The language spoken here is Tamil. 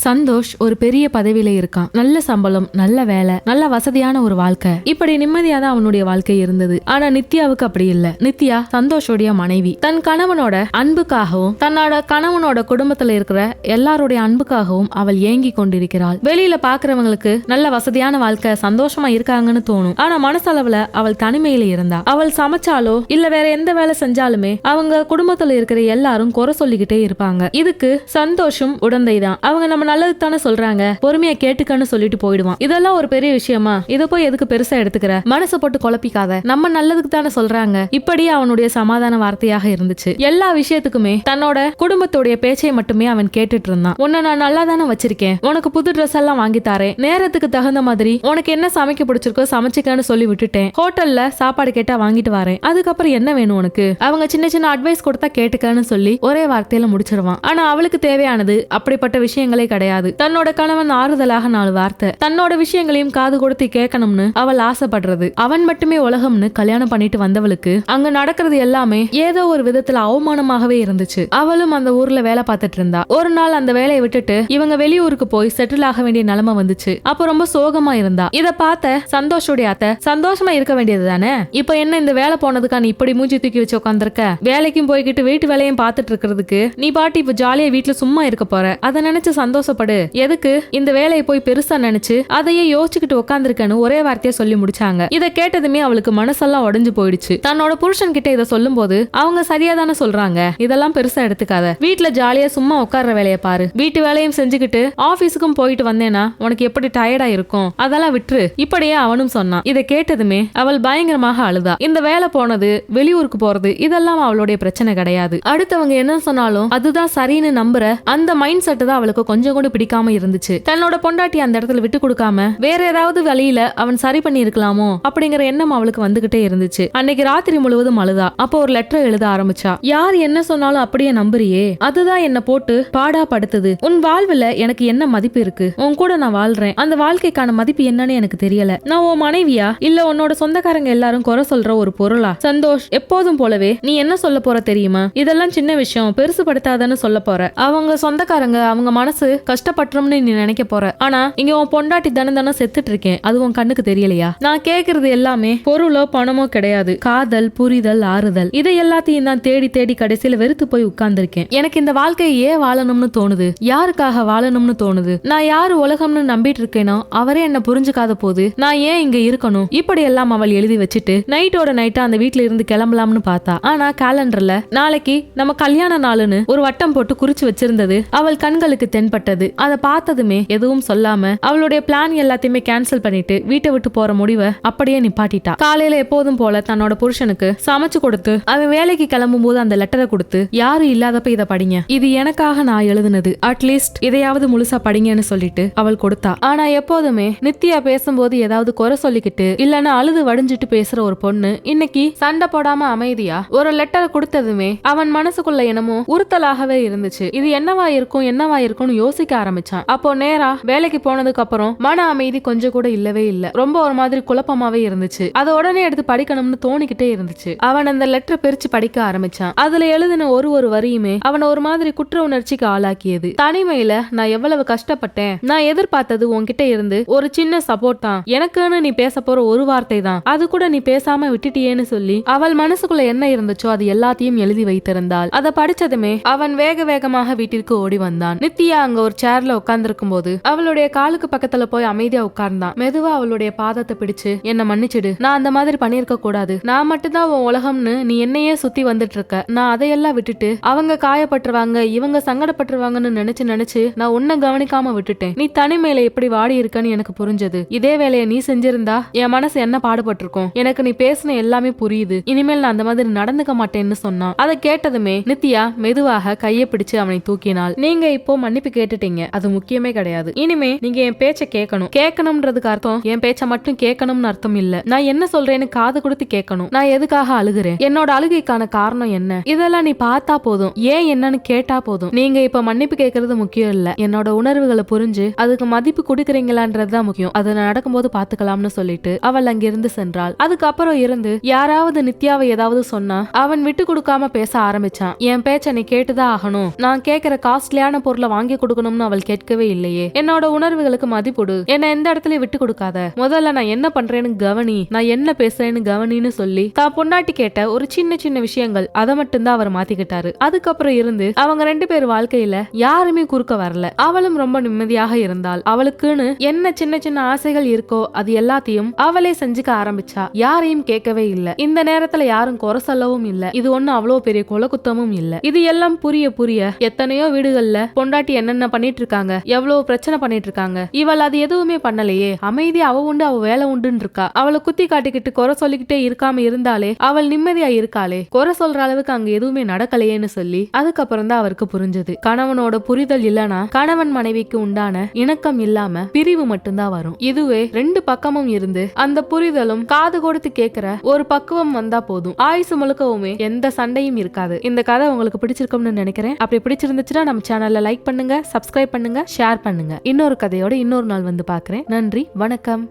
சந்தோஷ் ஒரு பெரிய பதவியில இருக்கான். நல்ல சம்பளம், நல்ல வேலை, நல்ல வசதியான ஒரு வாழ்க்கை, இப்படி நிம்மதியா தான் அவனுடைய வாழ்க்கை இருந்தது. ஆனா நித்யாவுக்கு அப்படி இல்ல. நித்யா சந்தோஷோடைய மனைவி. தன் கணவனோட அன்புக்காகவும் தன்னோட கணவனோட குடும்பத்துல இருக்கிற எல்லாருடைய அன்புக்காகவும் அவள் ஏங்கி கொண்டிருக்கிறாள். வெளியில பாக்குறவங்களுக்கு நல்ல வசதியான வாழ்க்கை, சந்தோஷமா இருக்காங்கன்னு தோணும். ஆனா மனசளவுல அவள் தனிமையில இருந்தா. அவள் சமைச்சாலோ இல்ல வேற எந்த வேலை செஞ்சாலுமே அவங்க குடும்பத்துல இருக்கிற எல்லாரும் குறை சொல்லிக்கிட்டே இருப்பாங்க. இதுக்கு சந்தோஷம் உடந்தைதான். அவங்க நம்ம நல்லது தானே சொல்றாங்க, பொறுமையா கேட்டுக்கன்னு சொல்லிட்டு போயிடுவான். இதெல்லாம் ஒரு பெரிய விஷயமா? இத போய் எதுக்கு பெருசா எடுத்துக்கிற, மனசை போட்டு குழப்பிக்காத, நம்ம நல்லதுக்கு தானே சொல்றாங்க. இப்படி அவனுடைய சமாதான வார்த்தையாக இருந்துச்சு. எல்லா விஷயத்துக்குமே தன்னோட குடும்பத்துடைய பேச்சை மட்டுமே அவன் கேட்டுட்டு இருந்தான். உன்னை நான் நல்லா தானே வச்சிருக்கேன், உனக்கு புது ட்ரெஸ் எல்லாம் வாங்கி தாரேன், நேரத்துக்கு தகுந்த மாதிரி உனக்கு என்ன சமைக்க பிடிச்சிருக்கோ சமைச்சிக்கன்னு சொல்லி விட்டுட்டேன், ஹோட்டல்ல சாப்பாடு கேட்டா வாங்கிட்டு வரேன், அதுக்கப்புறம் என்ன வேணும் உனக்கு, அவங்க சின்ன சின்ன அட்வைஸ் கொடுத்தா கேட்டுக்கன்னு சொல்லி ஒரே வார்த்தையில முடிச்சிருவான். ஆனா அவளுக்கு தேவையானது அப்படிப்பட்ட விஷயங்களே கிடையாது. தன்னோட கணவன் ஆறுதலாக 4 வார்த்தை, தன்னோட விஷயங்களையும் காது கொடுத்து கேட்கணும்னு அவள் ஆசைப்படுறது. அவன் மட்டுமே உலகம்னு கல்யாணம் பண்ணிட்டு வந்தவளுக்கு அங்க நடக்கிறது எல்லாமே ஏதோ ஒரு விதத்துல அவமானமாகவே இருந்துச்சு. அவளும் அந்த ஊர்ல வேலை பார்த்துட்டு இருந்தா. ஒரு நாள் அந்த வேலையை விட்டுட்டு இவங்க வெளியூருக்கு போய் செட்டில் ஆக வேண்டிய நிலைமை வந்துச்சு. அப்ப ரொம்ப சோகமா இருந்தா. இத பார்த்த சந்தோஷோடைய அத்தை, சந்தோஷமா இருக்க வேண்டியது தானே, இப்ப என்ன இந்த வேலை போனதுக்கா நீ இப்படி மூஞ்சி தூக்கி வச்சு உட்காந்துருக்க, வேலைக்கும் போய்கிட்டு வீட்டு வேலையும் பார்த்துட்டு இருக்கிறதுக்கு நீ பாட்டி இப்ப ஜாலியா வீட்டுல சும்மா இருக்க போற, அதை நினைச்சு சந்தோஷப்படு, எதுக்கு இந்த வேலையை போய் பெருசா நினைச்சு அதையே யோசிச்சுக்கிட்டு உட்காந்துருக்கன்னு ஒரே வார்த்தையா சொல்லி முடிச்சாங்க. இதை கேட்டதுமே அவளுக்கு மனசெல்லாம் உடைஞ்சு போயிடுச்சு. தன்னோட புருஷன் கிட்ட இதை சொல்லும் போது அவங்க சரியா தானே சொல்றாங்க, இதெல்லாம் பெருசா எடுத்துக்காத, வீட்டுல ஜாலியா சும்மா உட்கார்ற வேலையை பாரு, வீட்டு வேலையும் செஞ்சுக்கிட்டு ஆபீஸுக்கும் போயிட்டு வந்தேனா உனக்கு எப்படி டயர்டா இருக்கும், அதெல்லாம் விட்டுரு, இப்படியே அவனும் சொன்னான். இதை கேட்டதுமே அவள் பயங்கரமாக அழுதா. இந்த வேலை போனது, வெளியூருக்கு போறது, இதெல்லாம் அவளுடைய பிரச்சனை கிடையாது. அடுத்தவங்க என்ன சொன்னாலும் அதுதான் சரின்னு நம்புற அந்த மைண்ட் செட் தான் அவளுக்கு கொஞ்சம் கூட பிடிக்காம இருந்துச்சு. தன்னோட பொண்டாட்டி அந்த இடத்துல விட்டு கொடுக்காம வேற ஏதாவது வழியில அவன் சரி பண்ணி இருக்கலாமோ அப்படிங்கிற எண்ணம் அவளுக்கு வந்துகிட்டே இருந்துச்சு. அன்னைக்கு ராத்திரி முழுவதும் அழுதா. அப்போ ஒரு லெட்டர் எழுத ஆரம்பிச்சா. யார் என்ன சொன்னாலும் அப்படியே நம்புறியே, அதுதான் என்ன போட்டு பாடா படுத்துது, உன் வாழ்வுல எனக்கு என்ன மதிப்பு இருக்கு, உன் கூட நான் வாழ்றேன், அந்த வாழ்க்கைக்கான மதிப்பு என்னன்னு எனக்கு தெரியல, நான் உன் மனைவியா இல்ல உன்னோட சொந்தக்காரங்க எல்லாரும் குறை சொல்ற ஒரு பொருளா? சந்தோஷ், எப்போதும் போலவே நீ என்ன சொல்ல போற தெரியுமா, இதெல்லாம் சின்ன விஷயம், பெருசுபடுத்தாதன்னு சொல்ல போற, அவங்க சொந்தக்காரங்க அவங்க மனசு கஷ்டப்பட்டுரும்னு நீ நினைக்க போற, ஆனா இங்க உன் பொண்டாட்டி தானே செத்துட்டு இருக்கேன், அது உன் கண்ணுக்கு தெரியலையா? நான் கேக்குறது எல்லாமே பொருளோ பணமோ கிடையாது, காதல், புரிதல், ஆறுதல், இதை எல்லாத்தையும் தான் தேடி தேடி கடைசியில வெறுத்து போய் உட்கார்ந்துருக்கேன். எனக்கு இந்த வாழ்க்கையை ஏன் வாழணும்னு தோணுது, யாருக்காக வாழணும்னு தோணுது, நான் யாரு உலகம்னு நம்பிட்டு இருக்கேனோ அவரே என்ன புரிஞ்சுக்காத போது நான் ஏன் இங்க இருக்கணும், இப்படி எல்லாம் அவள் எழுதி வச்சுட்டு நைட்டோட நைட்டா அந்த வீட்டுல இருந்து கிளம்பலாம்னு பார்த்தா. ஆனா கேலண்டர்ல நாளைக்கு நம்ம கல்யாண நாளுன்னு ஒரு வட்டம் போட்டு குறிச்சு வச்சிருந்தது அவள் கண்களுக்கு தென்பட்டது. அதை பார்த்ததுமே எதுவும் சொல்லாம அவளுடைய பிளான் எல்லாத்தையுமே கேன்சல் பண்ணிட்டு வீட்டை விட்டு போற முடிவை அப்படியே நிப்பாட்டிட்டா. காலையில எப்போதும் போல தன்னோட புருஷனுக்கு சமைச்சு கொடுத்து அவன் வேலைக்கு கிளம்பும் போது அந்த லெட்டரை கொடுத்து, யாரும் இல்லாதப்ப இதை படிங்க, இது எனக்காக நான் எழுதுனது, அட்லீஸ்ட் இதையாவது முழுசா படிங்கன்னு சொல்லிட்டு அவள் கொடுத்தா. ஆனா எப்போதுமே நித்யா பேசும்போது ஏதாவது குறை சொல்லிக்கிட்டு இல்லன்னா அழுது வடிஞ்சிட்டு பேசுற ஒரு பொண்ணு இன்னைக்கு சண்டை போடாம அமைதியா ஒரு லெட்டரை கொடுத்ததுமே அவன் மனசுக்குள்ள என்னமோ உறுத்தலாகவே இருந்துச்சு. இது என்னவா இருக்கும்னு யோசிக்க ஆரம்பிச்சான். அப்போ நேரா வேலைக்கு போனதுக்கு அப்புறம் மன அமைதி கொஞ்சம் கூட இல்லவே இல்ல. ரொம்ப ஒரு மாதிரி குழப்பமாவே இருந்துச்சு. அதை உடனே எடுத்து படிக்கணும்னு தோணிக்கிட்டே இருந்துச்சு. அவன் அந்த லெட்டர் பிரிச்சு படிக்க ஆரம்பிச்சான். அதுல எழுதின ஒரு வரியுமே அவனை ஒரு மாதிரி குற்ற உணர்ச்சிக்கு ஆளாக்கியது. தனிமையில நான் எவ்வளவு கஷ்டப்பட்டேன், நான் எதிர்பார்த்தது உன்கிட்ட இருந்து ஒரு சின்ன சப்போர்ட் தான், எனக்குன்னு நீ பேச போற ஒரு வார்த்தை தான், அது கூட நீ பேசாம விட்டுட்டியேன்னு சொல்லி அவள் மனசுக்குள்ள என்ன இருந்துச்சோ அது எல்லாத்தையும் எழுதி வைத்திருந்தாள். அதை படிச்சதுமே அவன் வேகமாக வீட்டிற்கு ஓடி வந்தான். நித்யா அங்க ஒரு சேர்ல உட்கார்ந்திருக்கும் போது அவளுடைய காலுக்கு பக்கத்துல போய் அமைதியா உட்கார்ந்தான். மெதுவா அவளுடைய பாதத்தை பிடிச்சு, என்ன மன்னிச்சிடு, நான் அந்த மாதிரி பண்ணிருக்க கூடாது, நான் மட்டும்தான் உன் உலகம்னு நீ என்னையே சுத்தி வந்துட்டு இருக்க, நான் அதையெல்லாம் விட்டுட்டு அவங்க காயப்பட்டுருவாங்க இவங்க சங்கடப்பட்டுருவாங்கன்னு நினைச்சு நான் உன்னை கவனிக்காம விட்டுட்டேன், நீ தனிமையில எப்படி வாடி இருக்கன்னு எனக்கு புரிஞ்சது, இதே வேலையை நீ செஞ்சிருந்தா என் மனசு என்ன பாடுபட்டிருக்கும், எனக்கு நீ பேசின எல்லாமே புரியுது, இனிமேல் நான் அந்த மாதிரி நடந்துக்க மாட்டேன்னு சொன்னான். அதை கேட்டதுமே நித்யா மெதுவாக கையை பிடிச்சு அவனை தூக்கினாள். நீங்க இப்போ மன்னிப்பு கேட்டுட்டீங்க, அது முக்கியமே கிடையாது, இனிமே நீங்க என் பேச்ச கேட்கணும்ன்றதுக்கு அர்த்தம் என் பேச்ச மட்டும் கேட்கணும்னு அர்த்தம் இல்ல, நான் என்ன சொல்றேன்னு காது கொடுத்து கேட்கணும், நான் எதுக்காக அழுகுறேன், என்னோட அழுகைக்கான காரணம் என்ன, இதெல்லாம் நீ பார்த்தா போதும், ஏன் என்னன்னு கேட்டா போதும், நீங்க இப்ப மன்னிப்பு கேட்கறது முக்கியம் இல்ல, என்னோட உணர்வுகளை புரிஞ்சு அதுக்கு மதிப்பு கொடுக்கறீங்களான்றதுதான் முக்கியம், அதை நடக்கும்போது பாத்துக்கலாம்னு சொல்லிட்டு அவள் அங்கிருந்து சென்றாள். அதுக்கப்புறம் இருந்து யாராவது நித்யாவை ஏதாவது சொன்னா அவன் விட்டு கொடுக்காம பேச ஆரம்பிச்சான். என் பேச்ச நீ கேட்டுதான் ஆகணும், நான் கேட்கிற காஸ்ட்லியான பொருளை வாங்கி கொடுக்கணும்னு பண்ணணும்னு அவள் கேட்கவே இல்லையே. என்னோட உணர்வுகளுக்கு மதிப்புடு, என்ன எந்த இடத்துல விட்டு கொடுக்காத, முதல்ல நான் என்ன பண்றேன்னு கவனி, நான் என்ன பேசுறேன்னு கவனின்னு சொல்லி தான் பொண்டாட்டி கேட்ட ஒரு சின்ன சின்ன விஷயங்கள் அதை மட்டும்தான் அவர் மாத்திக்கிட்டாரு. அதுக்கப்புறம் இருந்து அவங்க 2 பேர் வாழ்க்கையில யாருமே குறுக்க வரல. அவளும் ரொம்ப நிம்மதியாக இருந்தாள். அவளுக்குன்னு என்ன சின்ன சின்ன ஆசைகள் இருக்கோ அது எல்லாத்தையும் அவளே செஞ்சுக்க ஆரம்பிச்சா. யாரையும் கேட்கவே இல்ல. இந்த நேரத்துல யாரும் குறை சொல்லவும் இல்ல. இது ஒண்ணு அவ்வளவு பெரிய கொலகுத்தமும் இல்ல. இது எல்லாம் புரிய புரிய எத்தனையோ வீடுகள்ல பொண்டாட்டி என்னென்ன பண்ணிட்டு இருக்காங்க, எவ்வளவு பிரச்சனை பண்ணிட்டு இருக்காங்க. இவள் அது எதுவுமே பண்ணலையே, அமைதியா அவ உண்டு அவ வேலை உண்டுன்னு இருக்கா. அவளை குத்தி காட்டிக்கிட்டு குறை சொல்லிக்கிட்டே இருக்காம இருந்தாலே அவள் நிம்மதியா இருக்காளே, குறை சொல்ற அளவுக்கு அங்க எதுவுமே நடக்கலையேன்னு சொல்லி அதுக்கப்புறம் தான் அவருக்கு புரிஞ்சது. கணவனோட புரிதல் இல்லனா கணவன் மனைவிக்கு உண்டான இணக்கம் இல்லாம பிரிவு மட்டும்தான் வரும். இதுவே 2 பக்கமும் இருந்து அந்த புரிதலும் காது கொடுத்து கேட்கிற ஒரு பக்குவம் வந்தா போதும். ஆயுசு முழுக்கவுமே எந்த சண்டையும் இருக்காது. இந்த கதை உங்களுக்கு பிடிச்சிருக்கும்னு நினைக்கிறேன். அப்படி பிடிச்சிருந்துச்சுன்னா நம்ம சேனல்ல லைக் பண்ணுங்க, சப்ஸ்கிரைப் பண்ணுங்க, ஷேர் பண்ணுங்க. இன்னொரு கதையோட இன்னொரு நாள் வந்து பாக்குறேன். நன்றி, வணக்கம்.